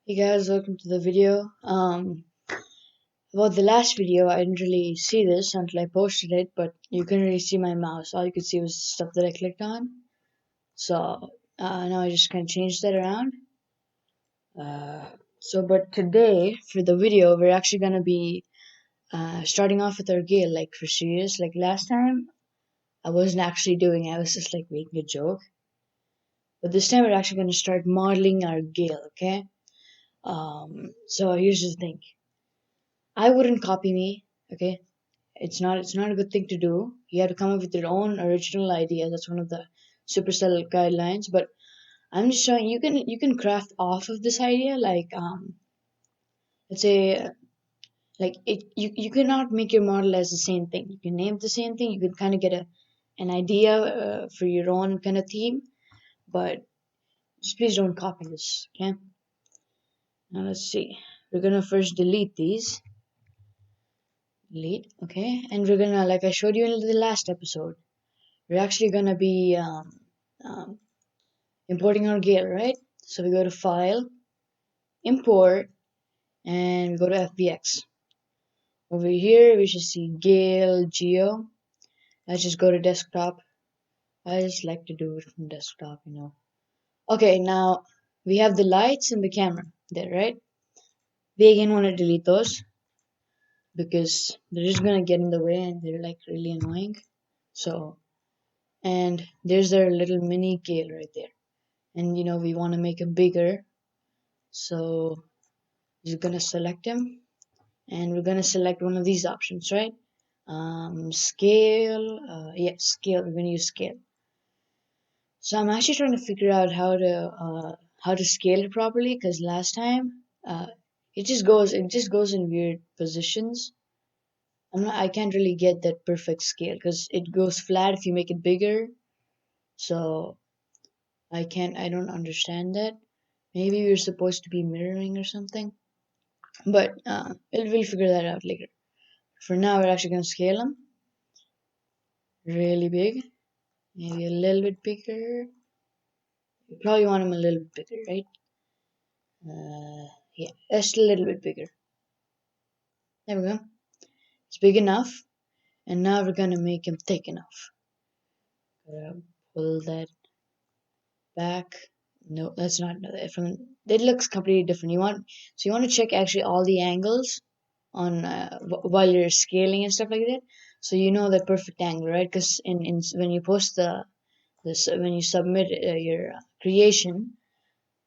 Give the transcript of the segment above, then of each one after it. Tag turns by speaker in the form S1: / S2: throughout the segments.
S1: Hey guys, welcome to the video. About the last video, I didn't really see this until I posted it, but you couldn't really see my mouse. All you could see was stuff that I clicked on. So now I just kind of changed that around. But today for the video, we're actually gonna be starting off with our Gale, like for serious. Like last time, I wasn't actually doing it. I was just like making a joke. But this time, we're actually gonna start modeling our Gale. Okay. So here's the thing. I wouldn't copy me, okay? It's not a good thing to do. You have to come up with your own original idea. That's one of the Supercell guidelines. But I'm just showing you can craft off of this idea. Like let's say like you cannot make your model as the same thing. You can name the same thing. You can kind of get an idea for your own kind of theme. But just please don't copy this, okay? Now let's see. We're gonna first delete these. Delete, okay? And we're gonna, like I showed you in the last episode, we're actually gonna be um, importing our Gale, right? So we go to File, Import, and we go to FBX. Over here, we should see Gale Geo. Let's just go to Desktop. I just like to do it from desktop. Okay, now we have the lights and the camera there, right? We again want to delete those because they're just gonna get in the way and they're like really annoying. So, and there's our little mini Gale right there. And we want to make him bigger, so we're gonna select him and we're gonna select one of these options, right? Scale, yeah, scale. We're gonna use scale. So I'm actually trying to figure out how to scale it properly, because last time it just goes in weird positions. I can't really get that perfect scale because it goes flat if you make it bigger. So I don't understand that. Maybe we're supposed to be mirroring or something. But we'll figure that out later. For now, we're actually going to scale them really big. Maybe a little bit bigger. You probably want them a little bit bigger, right? Yeah, just a little bit bigger. There we go. It's big enough. And now we're going to make him thick enough. Pull that back. No, that's not from. It looks completely different. You want to check actually all the angles on while you're scaling and stuff like that, so you know the perfect angle, right? Because in when you post when you submit your creation,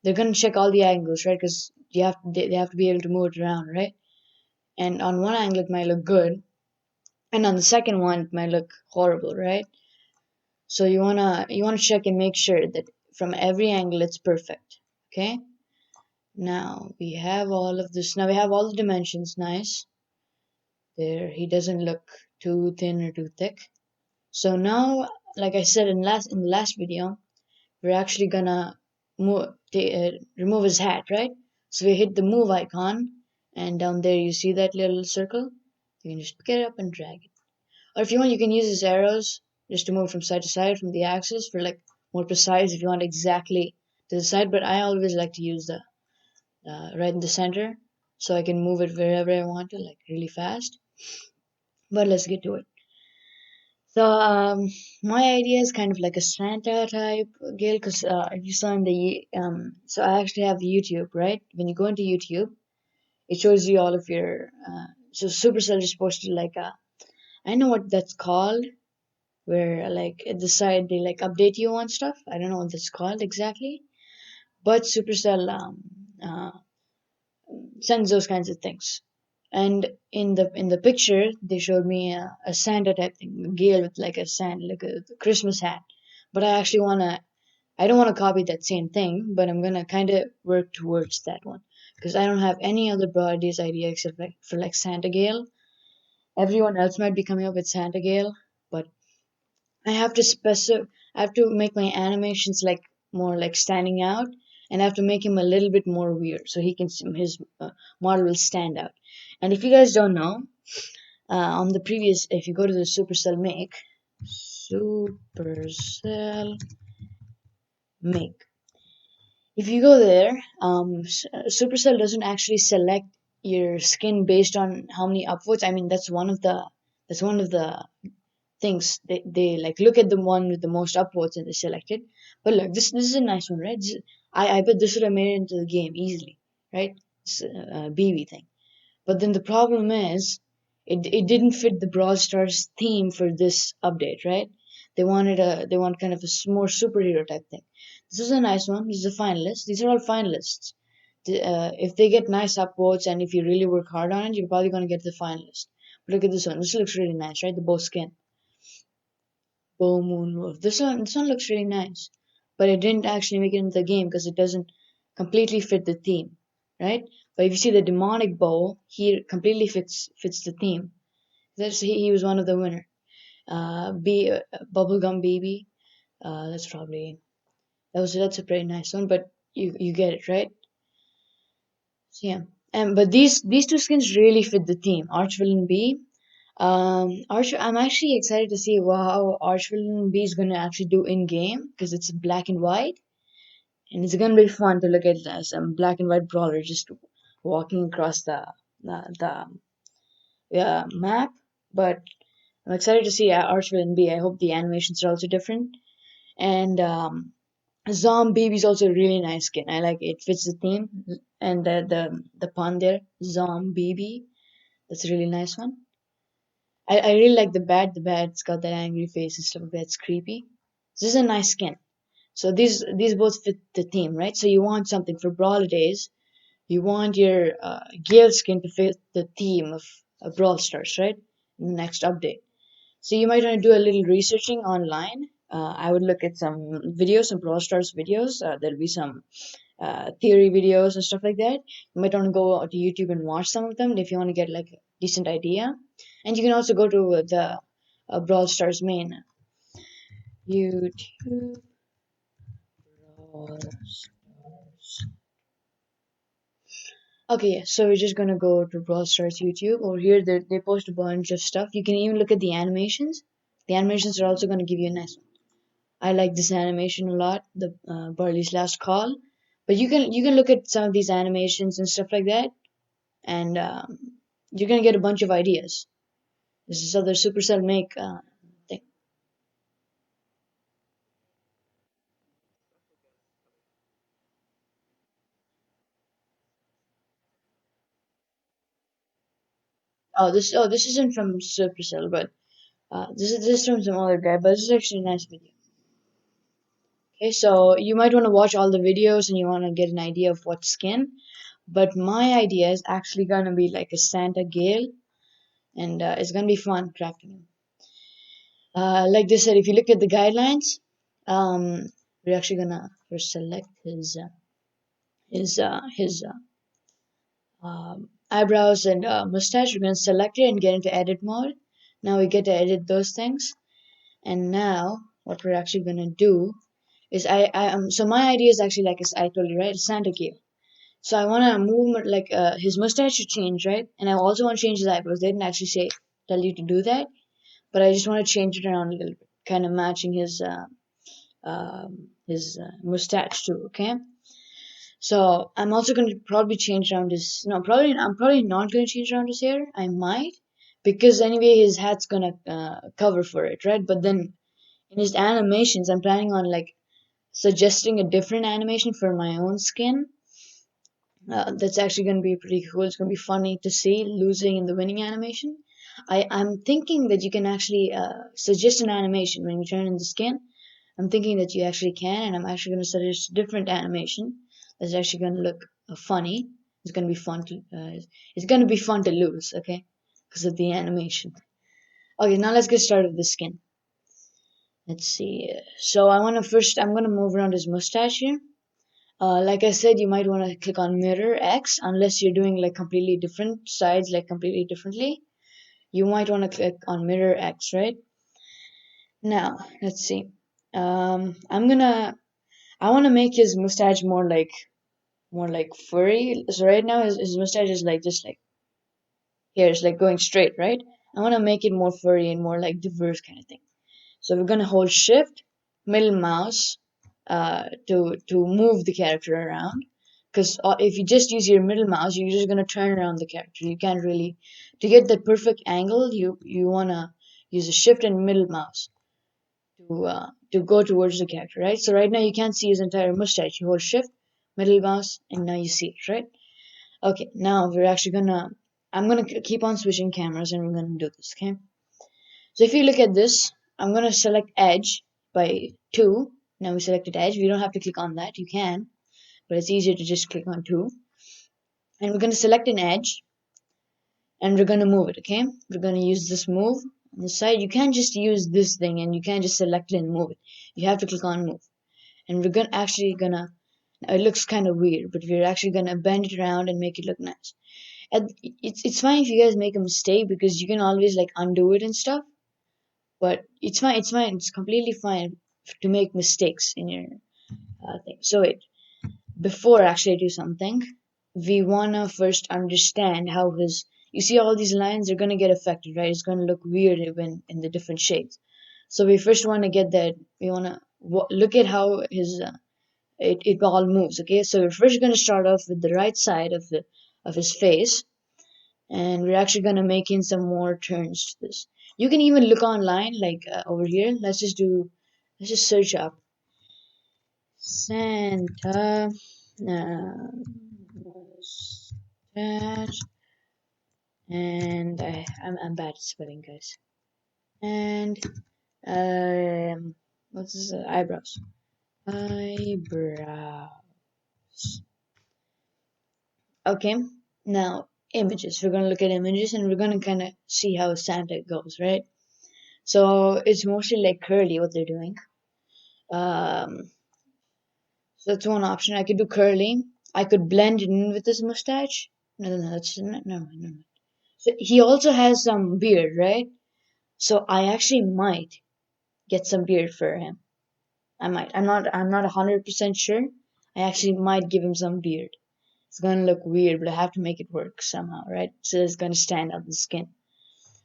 S1: they're gonna check all the angles, right? Because they have to be able to move it around, right? And on one angle it might look good, and on the second one it might look horrible, right? So you wanna check and make sure that from every angle it's perfect. Okay. Now we have all of this. Now we have all the dimensions. Nice. There, he doesn't look too thin or too thick. So now, like I said in the last video, we're actually gonna remove his hat, right? So we hit the move icon, and down there you see that little circle. You can just pick it up and drag it. Or if you want, you can use his arrows just to move from side to side from the axis for like more precise if you want exactly to the side. But I always like to use the right in the center so I can move it wherever I want to, like really fast. But let's get to it. So my idea is kind of like a Santa type Gale, because if you saw in so I actually have YouTube, right? When you go into YouTube, it shows you all of your so Supercell is supposed to like I know what that's called, where like at the side they like update you on stuff. I don't know what that's called exactly, but Supercell sends those kinds of things. And in the picture, they showed me a Santa type thing, a Gale with like a Santa, like a Christmas hat. But I don't want to copy that same thing, but I'm gonna kind of work towards that one because I don't have any other broadies idea except like for like Santa Gale. Everyone else might be coming up with Santa Gale, but I have to I have to make my animations like more like standing out, and I have to make him a little bit more weird so his model will stand out. And if you guys don't know, on the previous, if you go to the Supercell Make, If you go there, Supercell doesn't actually select your skin based on how many upvotes. I mean, that's one of the things they like look at the one with the most upvotes and they select it. But look, this is a nice one, right? I bet this would have made it into the game easily, right? This BB thing. But then the problem is, it didn't fit the Brawl Stars theme for this update, right? They want kind of a more superhero type thing. This is a nice one. This is a finalist. These are all finalists. If they get nice upvotes and if you really work hard on it, you're probably gonna get the finalist. But look at this one. This looks really nice, right? The bow skin, bow moonwolf. This one looks really nice, but it didn't actually make it into the game because it doesn't completely fit the theme, right? But if you see the demonic bow, he completely fits the theme. He was one of the winner. Bubblegum baby. That's a pretty nice one, but you get it right. So yeah, and but these two skins really fit the theme. Archvillain B. I'm actually excited to see how Archvillain B is gonna actually do in game because it's black and white, and it's gonna be fun to look at some black and white brawler just walking across the map. But I'm excited to see Archvillain B. I hope the animations are also different. And Zombie is also a really nice skin. I like it. It fits the theme and the pun there, Zombie. That's a really nice one. I really like the bat. The bat's got that angry face and stuff like that. It's creepy. This is a nice skin. So these both fit the theme, right? So you want something for Brawl Days. You want your Gale skin to fit the theme of Brawl Stars, right? In the next update. So you might want to do a little researching online. I would look at some videos, some Brawl Stars videos. There'll be some theory videos and stuff like that. You might want to go to YouTube and watch some of them if you want to get like a decent idea. And you can also go to the Brawl Stars main YouTube Brawl Stars. Okay, yeah, so we're just gonna go to Brawl Stars YouTube. Over here, they post a bunch of stuff. You can even look at the animations. The animations are also gonna give you a nice one. I like this animation a lot, the Barley's Last Call. But you can look at some of these animations and stuff like that, and you're gonna get a bunch of ideas. This is other Supercell Make thing. This isn't from Supercell, but this is from some other guy. But this is actually a nice video. Okay, so you might want to watch all the videos and you want to get an idea of what skin. But my idea is actually gonna be like a Santa Gale, and it's gonna be fun crafting him. Like they said, if you look at the guidelines, we're actually gonna first select his eyebrows and mustache. We're gonna select it and get into edit mode. Now we get to edit those things, and now what we're actually gonna do is so my idea is actually like I told you, right, Santa Gale. So I want to move like his mustache should change, right? And I also want to change his eyebrows. They didn't actually say tell you to do that, but I just want to change it around a little bit, kind of matching his mustache too. Okay. So I'm also going to probably change around his. No, probably I'm probably not going to change around his hair. I might because anyway his hat's gonna cover for it, right? But then in his animations, I'm planning on like suggesting a different animation for my own skin. That's actually going to be pretty cool. It's going to be funny to see losing in the winning animation. I'm thinking that you can actually suggest an animation when you turn in the skin. I'm thinking that you actually can, and I'm actually going to suggest a different animation that's actually going to look funny. It's going to be fun to. It's going to be fun to lose, okay, because of the animation. Okay, now let's get started with the skin. Let's see. So I want to first. I'm going to move around his mustache here. Like I said, you might want to click on mirror X unless you're doing like completely different sides, like completely differently. You might want to click on mirror X, right? Now, let's see. I want to make his mustache more like furry. So right now his mustache is like just like here, it's like going straight, right? I want to make it more furry and more like diverse kind of thing. So we're gonna hold Shift, middle mouse, to move the character around. Because if you just use your middle mouse, you're just gonna turn around the character. You can't really, to get that perfect angle. You wanna use a shift and middle mouse to go towards the character, right? So right now you can't see his entire mustache. You hold shift, middle mouse, and now you see it, right? Okay, now we're actually gonna. I'm gonna keep on switching cameras, and we're gonna do this, okay? So if you look at this, I'm gonna select edge by 2. Now we selected edge. We don't have to click on that. You can, but it's easier to just click on 2. And we're gonna select an edge, and we're gonna move it, okay? We're gonna use this move on the side. You can't just use this thing, and you can't just select it and move it. You have to click on move. And we're gonna it looks kind of weird, but we're actually gonna bend it around and make it look nice. And it's fine if you guys make a mistake, because you can always like undo it and stuff. But it's fine. It's fine. It's completely fine to make mistakes in your thing. So before actually I do something, we wanna first understand how his. You see all these lines are gonna get affected, right? It's gonna look weird when in the different shades. So we first want to get that. We wanna look at how his it all moves. Okay, so we're first gonna start off with the right side of his face, and we're actually gonna make in some more turns to this. You can even look online, like over here. Let's just search up Santa mustache, and I'm bad at spelling, guys. And what's this? Eyebrows. Eyebrows. Okay, now images. We're gonna look at images, and we're gonna kind of see how Santa goes, right? So it's mostly like curly what they're doing. So that's one option. I could do curly. I could blend it in with his mustache. No, that's no, no, no. So he also has some beard, right? So I actually might get some beard for him. I might. I'm not 100% sure. I actually might give him some beard. It's gonna look weird, but I have to make it work somehow, right? So it's gonna stand out the skin.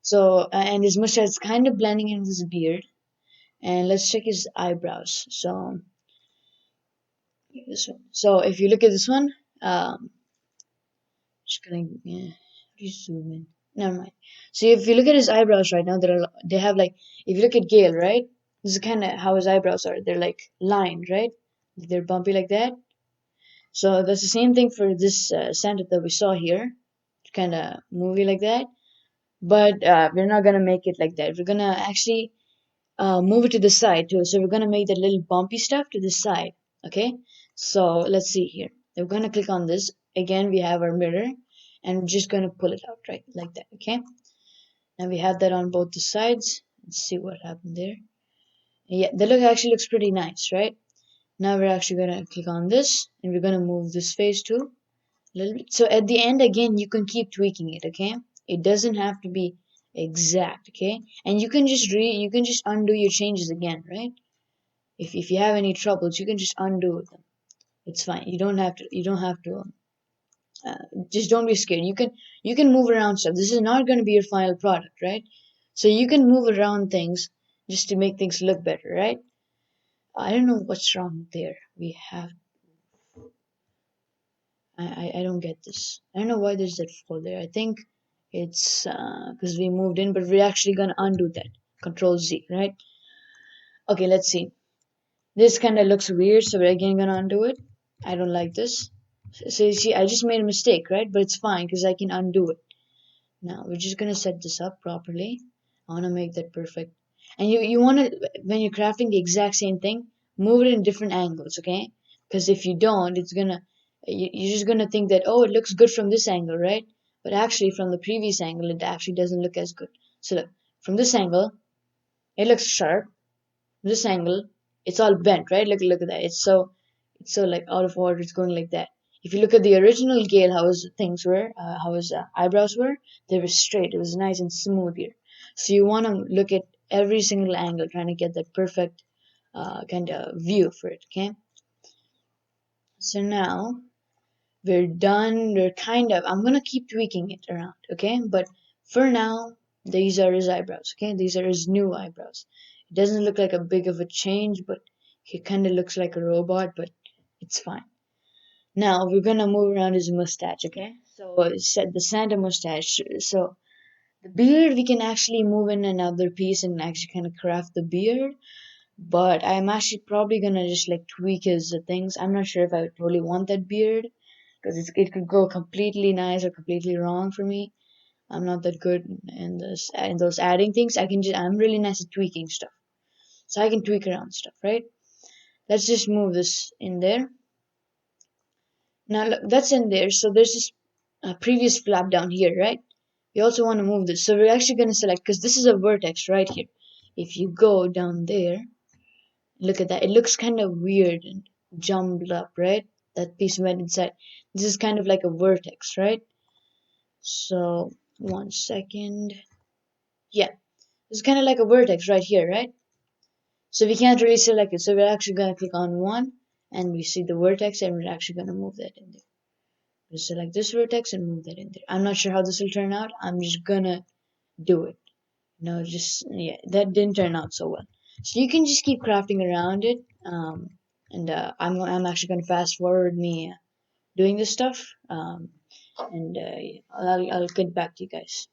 S1: So and his mustache is kind of blending in with his beard. And let's check his eyebrows. So this one. So if you look at this one, just gonna zoom in. Never mind. So if you look at his eyebrows right now, they have like, if you look at Gale, right? This is kind of how his eyebrows are. They're like lined, right? They're bumpy like that. So that's the same thing for this Santa that we saw here, kind of movie like that. But we're not gonna make it like that. We're gonna actually move it to the side too. So we're gonna make that little bumpy stuff to the side. Okay. So let's see here. We're gonna click on this. Again, we have our mirror, and we're just gonna pull it out right like that. Okay. And we have that on both the sides. Let's see what happened there. Yeah, the look actually looks pretty nice, right? Now we're actually gonna click on this, and we're gonna move this face too a little bit. So at the end, again, you can keep tweaking it. Okay. It doesn't have to be exact. Okay. And you can just undo your changes again, right? If you have any troubles, you can just undo them. It's fine. You don't have to just don't be scared. You can move around stuff. This is not going to be your final product, right? So you can move around things just to make things look better, right? I don't know what's wrong there. We have I don't get this. I don't know why there's that fall there. I think it's because we moved in, but we're actually gonna undo that. Control Z, right? Okay, let's see. This kind of looks weird, so we're again gonna undo it. I don't like this. So you see, I just made a mistake, right? But it's fine because I can undo it. Now we're just gonna set this up properly. I wanna make that perfect. And you wanna, when you're crafting the exact same thing, move it in different angles, okay? Because if you don't, you're just gonna think that, oh, it looks good from this angle, right? But actually from the previous angle, it actually doesn't look as good. So look, from this angle, it looks sharp. From this angle, it's all bent, right? Look at that. It's so like out of order. It's going like that. If you look at the original Gale, how his things were, how his eyebrows were, they were straight. It was nice and smooth here. So you want to look at every single angle, trying to get that perfect kind of view for it. Okay. So now we're done. I'm gonna keep tweaking it around. Okay. But for now, these are his eyebrows. Okay. These are his new eyebrows. It doesn't look like a big of a change, but He kind of looks like a robot, but it's fine. Now we're gonna move around his mustache, okay? So set the Santa mustache. So the beard we can actually move in another piece and actually kind of craft the beard. But I'm actually probably gonna just like tweak his things. I'm not sure if I totally want that beard because it could go completely nice or completely wrong for me. I'm not that good in this in those adding things. I'm really nice at tweaking stuff, so I can tweak around stuff, right? Let's just move this in there. Now look, that's in there. So there's this previous flap down here, right? We also want to move this. So we're actually going to select, because this is a vertex right here. If you go down there, look at that. It looks kind of weird and jumbled up, right? That piece went inside. This is kind of like a vertex, right? So, 1 second. Yeah, it's kind of like a vertex right here, right? So we can't really select it. So we're actually going to click on one, and we see the vertex, and we're actually going to move that in there. Just select this vertex and move that in there. I'm not sure how this will turn out. I'm just gonna do it. No, just yeah, that didn't turn out so well. So you can just keep crafting around it. And I'm actually gonna fast forward me doing this stuff. And I'll get back to you guys.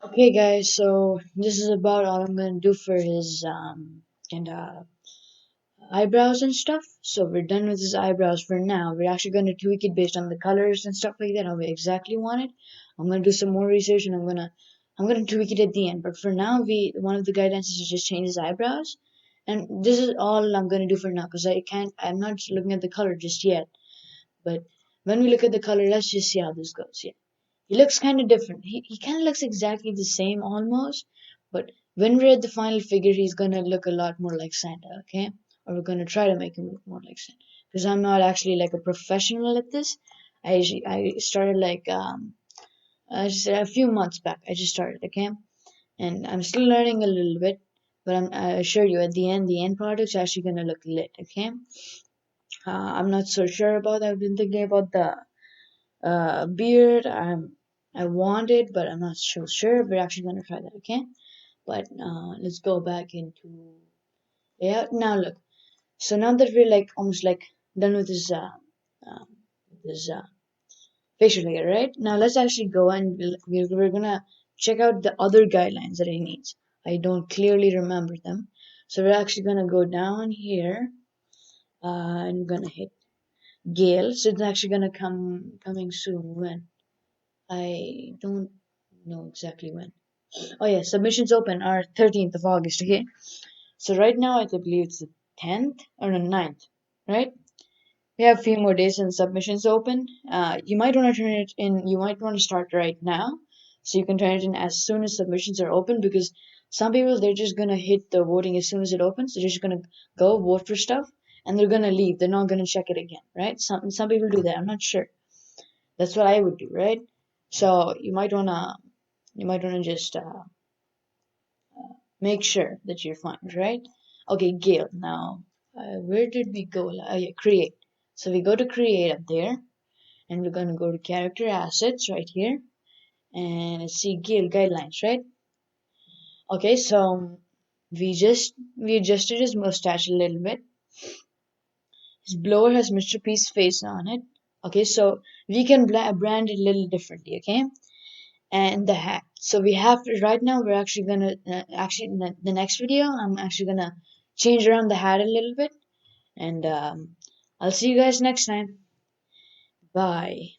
S1: Okay, guys. So this is about all I'm gonna do for his and eyebrows and stuff. So we're done with his eyebrows for now. We're actually going to tweak it based on the colors and stuff like that, how we exactly want it. I'm going to do some more research and I'm gonna tweak it at the end. But for now, we one of the guidelines is to just change his eyebrows. And this is all I'm going to do for now because I'm not looking at the color just yet. But when we look at the color, let's just see how this goes. Yeah. He looks kind of different. He kind of looks exactly the same almost, but when we're at the final figure, he's gonna look a lot more like Santa, okay? Or we're gonna try to make him look more like Santa. Because I'm not actually like a professional at this. I started like just a few months back. I just started, okay? And I'm still learning a little bit, but I assure you, at the end product's actually gonna look lit, okay? I'm not so sure about that. I've been thinking about the beard. I want it, but I'm not so sure. We're actually gonna try that, okay? But let's go back into yeah. Now look. So now that we're like almost like done with uh this facial layer, right? Now let's actually go and we're gonna check out the other guidelines that it needs. I don't clearly remember them, so we're actually gonna go down here and we're gonna hit Gale. So it's actually gonna coming soon. When? I don't know exactly when. Oh yeah, submissions open are 13th of August, okay? So right now I believe it's the 10th or the 9th, right? We have a few more days and submissions open. You might want to turn it in, you might want to start right now. So you can turn it in as soon as submissions are open because some people, they're just going to hit the voting as soon as it opens. They're just going to go vote for stuff and they're going to leave. They're not going to check it again, right? Some people do that. I'm not sure. That's what I would do, right? So you might wanna just make sure that you're fine, right? Okay, Gale. Now, where did we go? Yeah, create. So we go to create up there, and we're gonna go to character assets right here, and let's see Gale guidelines, right? Okay, so we adjusted his mustache a little bit. His blower has Mr. P's face on it. Okay, so we can brand it a little differently. Okay, and the hat. So we have to, right now we're actually gonna actually in the next video I'm actually gonna change around the hat a little bit and I'll see you guys next time. Bye.